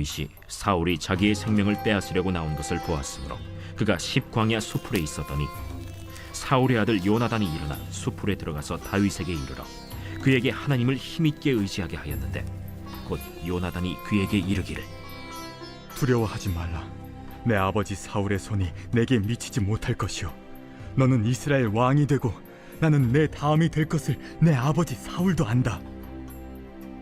다윗이 사울이 자기의 생명을 빼앗으려고 나온 것을 보았으므로 그가 십광야 수풀에 있었더니 사울의 아들 요나단이 일어나 수풀에 들어가서 다윗에게 이르러 그에게 하나님을 힘있게 의지하게 하였는데 곧 요나단이 그에게 이르기를 두려워하지 말라. 내 아버지 사울의 손이 내게 미치지 못할 것이요 너는 이스라엘 왕이 되고 나는 내 다음이 될 것을 내 아버지 사울도 안다.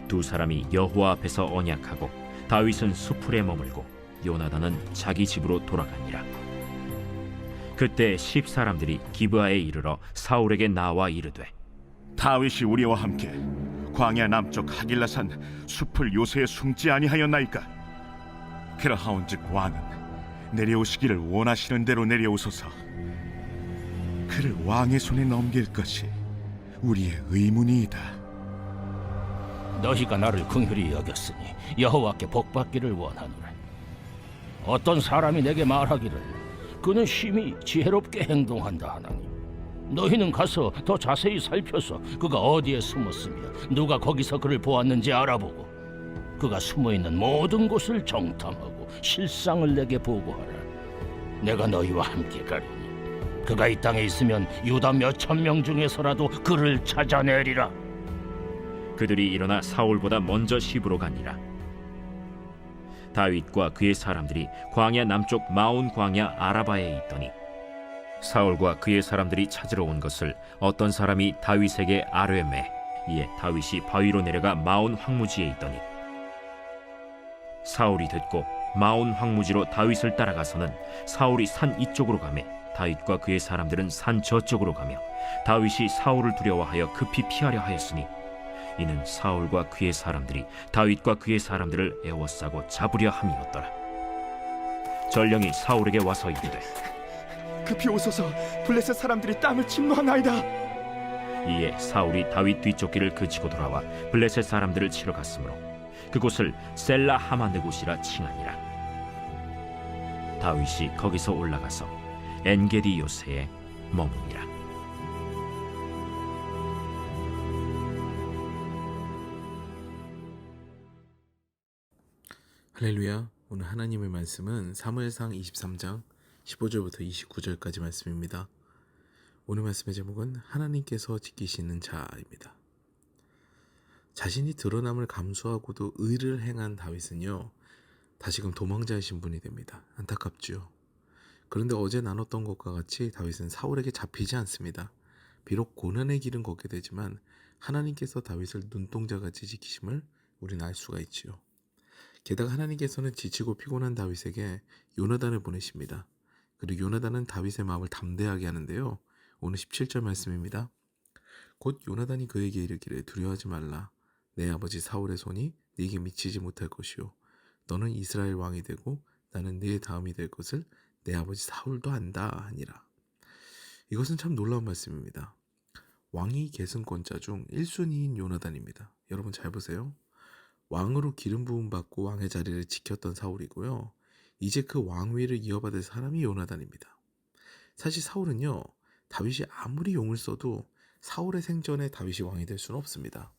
두 사람이 여호와 앞에서 언약하고 다윗은 수풀에 머물고 요나단은 자기 집으로 돌아가니라. 그때 10사람들이 기브아에 이르러 사울에게 나와 이르되 다윗이 우리와 함께 광야 남쪽 하길라산 숲을 요새에 숨지 아니하였나이까? 그러하온즉 왕은 내려오시기를 원하시는 대로 내려오소서. 그를 왕의 손에 넘길 것이 우리의 의문이이다. 너희가 나를 긍휼히 여겼으니 여호와께 복받기를 원하노라. 어떤 사람이 내게 말하기를 그는 심히 지혜롭게 행동한다 하나니 너희는 가서 더 자세히 살펴서 그가 어디에 숨었으며 누가 거기서 그를 보았는지 알아보고 그가 숨어있는 모든 곳을 정탐하고 실상을 내게 보고하라. 내가 너희와 함께 가리니 그가 이 땅에 있으면 유다 몇천 명 중에서라도 그를 찾아내리라. 그들이 일어나 사울보다 먼저 시브로 가니라. 다윗과 그의 사람들이 광야 남쪽 마온 광야 아라바에 있더니 사울과 그의 사람들이 찾으러 온 것을 어떤 사람이 다윗에게 아뢰매. 이에 다윗이 바위로 내려가 마온 황무지에 있더니 사울이 듣고 마온 황무지로 다윗을 따라가서는 사울이 산 이쪽으로 가매 다윗과 그의 사람들은 산 저쪽으로 가며 다윗이 사울을 두려워하여 급히 피하려 하였으니 이는 사울과 그의 사람들이 다윗과 그의 사람들을 에워싸고 잡으려 함이었더라. 전령이 사울에게 와서 이르되 급히 오소서. 블레셋 사람들이 땅을 침노하나이다. 이에 사울이 다윗 뒤쫓기를 그치고 돌아와 블레셋 사람들을 치러 갔으므로 그곳을 셀라 하마느곳이라 칭하니라. 다윗이 거기서 올라가서 엔게디 요새에 머무니라. 할렐루야. 오늘 하나님의 말씀은 사무엘상 23장 15절부터 29절까지 말씀입니다. 오늘 말씀의 제목은 하나님께서 지키시는 자입니다. 자신이 드러남을 감수하고도 의를 행한 다윗은요, 다시금 도망자이신 분이 됩니다. 안타깝죠. 그런데 어제 나눴던 것과 같이 다윗은 사울에게 잡히지 않습니다. 비록 고난의 길은 걷게 되지만 하나님께서 다윗을 눈동자같이 지키심을 우리는 알 수가 있지요. 게다가 하나님께서는 지치고 피곤한 다윗에게 요나단을 보내십니다. 그리고 요나단은 다윗의 마음을 담대하게 하는데요. 오늘 17절 말씀입니다. 곧 요나단이 그에게 이르기를 두려워하지 말라. 내 아버지 사울의 손이 네게 미치지 못할 것이요 너는 이스라엘 왕이 되고 나는 네 다음이 될 것을 내 아버지 사울도 안다 하니라. 이것은 참 놀라운 말씀입니다. 왕위 계승권자 중 1순위인 요나단입니다. 여러분 잘 보세요. 왕으로 기름 부음 받고 왕의 자리를 지켰던 사울이고요. 이제 그 왕위를 이어받을 사람이 요나단입니다. 사실 사울은요, 다윗이 아무리 용을 써도 사울의 생전에 다윗이 왕이 될 수는 없습니다.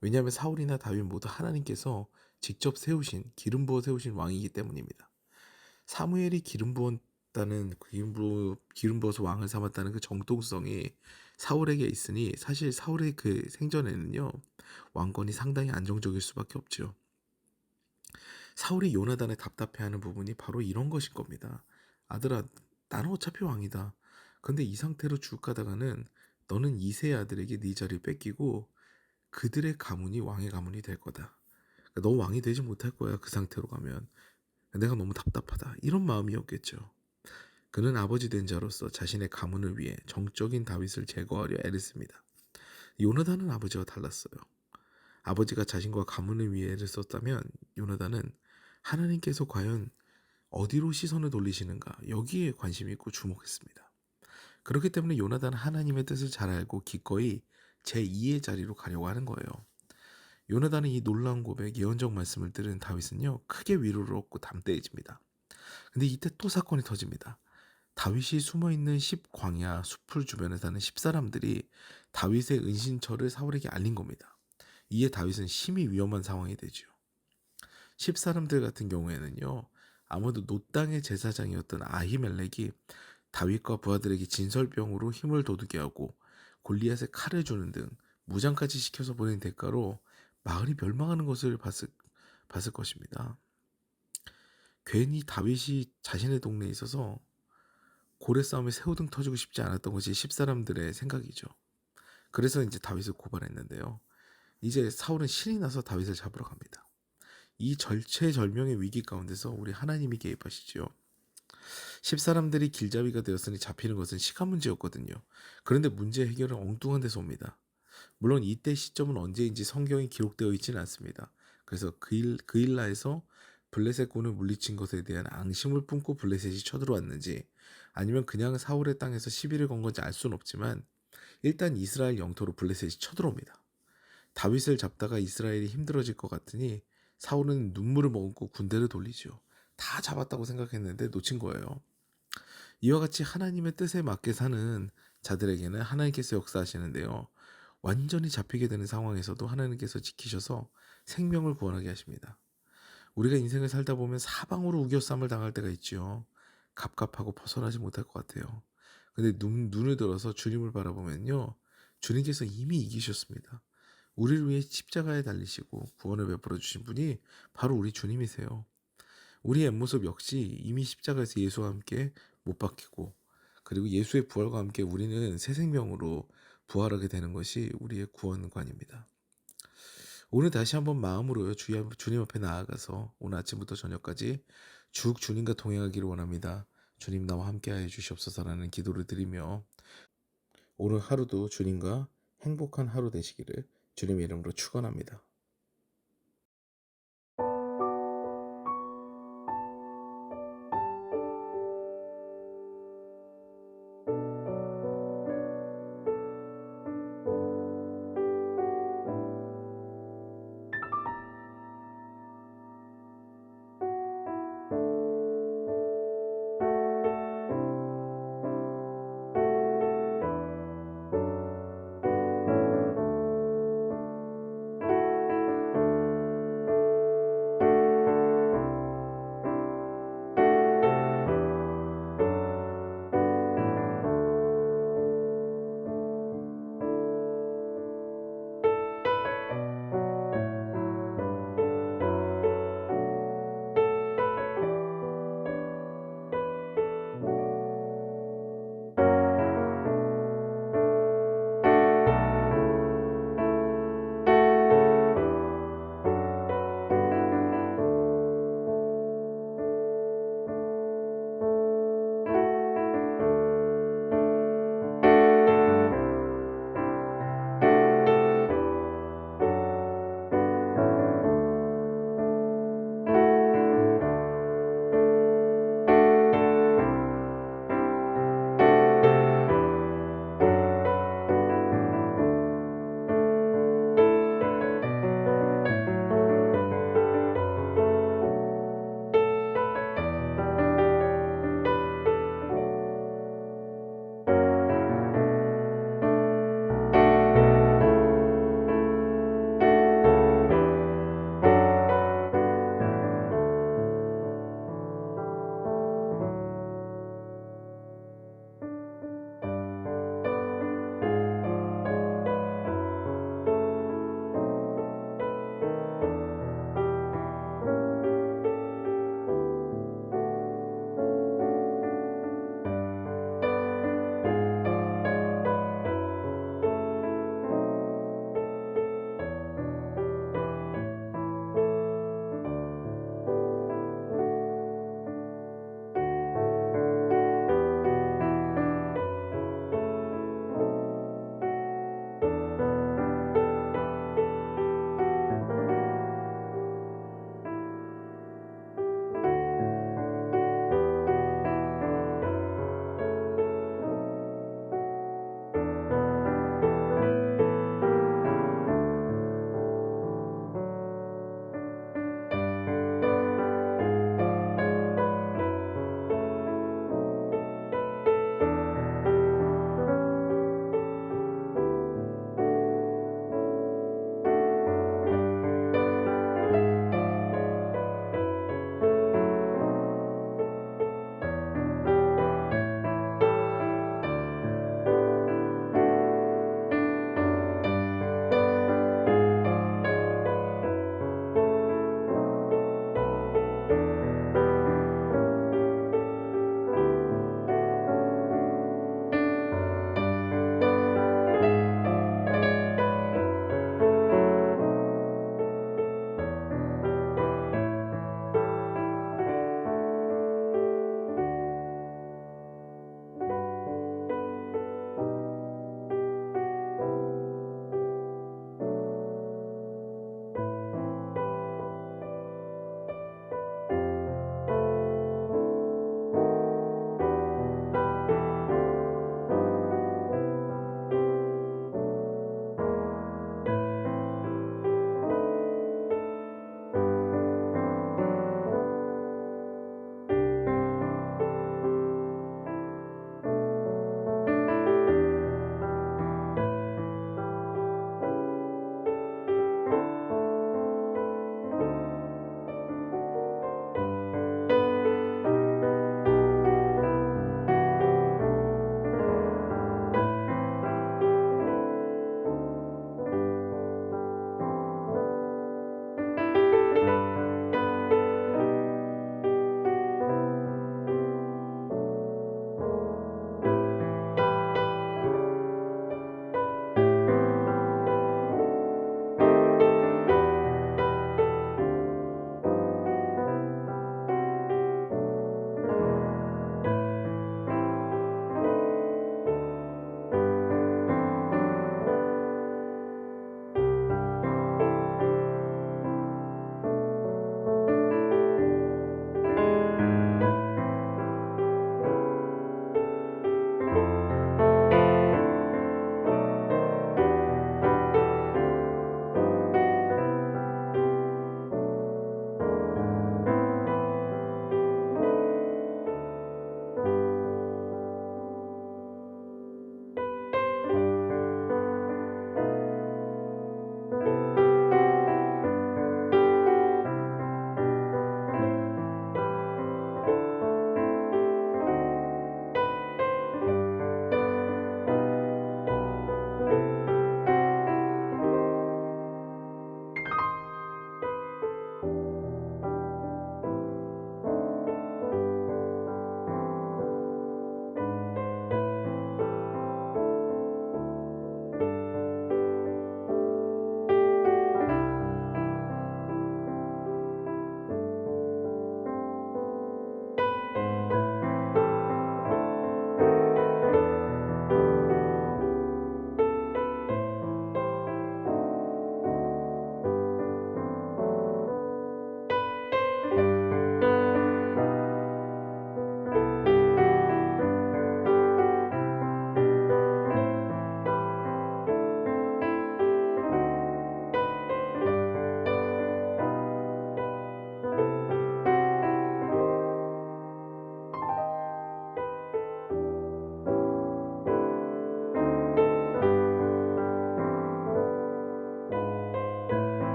왜냐하면 사울이나 다윗 모두 하나님께서 직접 세우신, 기름 부어 세우신 왕이기 때문입니다. 사무엘이 기름 부어서 왕을 삼았다는 그 정통성이 사울에게 있으니 사실 사울의 그 생전에는요, 왕권이 상당히 안정적일 수밖에 없죠. 사울이 요나단을 답답해하는 부분이 바로 이런 것인 겁니다. 아들아, 나는 어차피 왕이다. 근데 이 상태로 쭉 가다가는 너는 이세의 아들에게 네 자리를 뺏기고 그들의 가문이 왕의 가문이 될 거다. 너 왕이 되지 못할 거야. 그 상태로 가면. 내가 너무 답답하다. 이런 마음이었겠죠. 그는 아버지 된 자로서 자신의 가문을 위해 정적인 다윗을 제거하려 애를 씁니다. 요나단은 아버지와 달랐어요. 아버지가 자신과 가문을 위해 애를 썼다면 요나단은 하나님께서 과연 어디로 시선을 돌리시는가 여기에 관심이 있고 주목했습니다. 그렇기 때문에 요나단은 하나님의 뜻을 잘 알고 기꺼이 제2의 자리로 가려고 하는 거예요. 요나단은 이 놀라운 고백, 예언적 말씀을 들은 다윗은요, 크게 위로를 얻고 담대해집니다. 근데 이때 또 사건이 터집니다. 다윗이 숨어있는 10광야 숲을 주변에 사는 10사람들이 다윗의 은신처를 사울에게 알린 겁니다. 이에 다윗은 심히 위험한 상황이 되죠. 십사람들 같은 경우에는요, 아무도 놋 땅의 제사장이었던 아히멜렉이 다윗과 부하들에게 진설병으로 힘을 돋우게 하고 골리앗에 칼을 주는 등 무장까지 시켜서 보낸 대가로 마을이 멸망하는 것을 봤을 것입니다. 괜히 다윗이 자신의 동네에 있어서 고래 싸움에 새우등 터지고 싶지 않았던 것이 십사람들의 생각이죠. 그래서 이제 다윗을 고발했는데요. 이제 사울은 신이 나서 다윗을 잡으러 갑니다. 이 절체절명의 위기 가운데서 우리 하나님이 개입하시지요. 십사람들이 길잡이가 되었으니 잡히는 것은 시간 문제였거든요. 그런데 문제 해결은 엉뚱한 데서 옵니다. 물론 이때 시점은 언제인지 성경에 기록되어 있지는 않습니다. 그래서 그일라에서 블레셋군을 물리친 것에 대한 앙심을 품고 블레셋이 쳐들어왔는지 아니면 그냥 사울의 땅에서 시비를 건 건지 알 수는 없지만 일단 이스라엘 영토로 블레셋이 쳐들어옵니다. 다윗을 잡다가 이스라엘이 힘들어질 것 같으니 사울은 눈물을 머금고 군대를 돌리죠. 다 잡았다고 생각했는데 놓친 거예요. 이와 같이 하나님의 뜻에 맞게 사는 자들에게는 하나님께서 역사하시는데요. 완전히 잡히게 되는 상황에서도 하나님께서 지키셔서 생명을 구원하게 하십니다. 우리가 인생을 살다 보면 사방으로 우겨쌈을 당할 때가 있지요. 갑갑하고 벗어나지 못할 것 같아요. 근데 눈을 들어서 주님을 바라보면요. 주님께서 이미 이기셨습니다. 우리를 위해 십자가에 달리시고 구원을 베풀어 주신 분이 바로 우리 주님이세요. 우리의 모습 역시 이미 십자가에서 예수와 함께 못 박히고 그리고 예수의 부활과 함께 우리는 새 생명으로 부활하게 되는 것이 우리의 구원관입니다. 오늘 다시 한번 마음으로 주님 앞에 나아가서 오늘 아침부터 저녁까지 쭉 주님과 동행하기를 원합니다. 주님 나와 함께하여 주시옵소서라는 기도를 드리며 오늘 하루도 주님과 행복한 하루 되시기를 주님의 이름으로 축원합니다.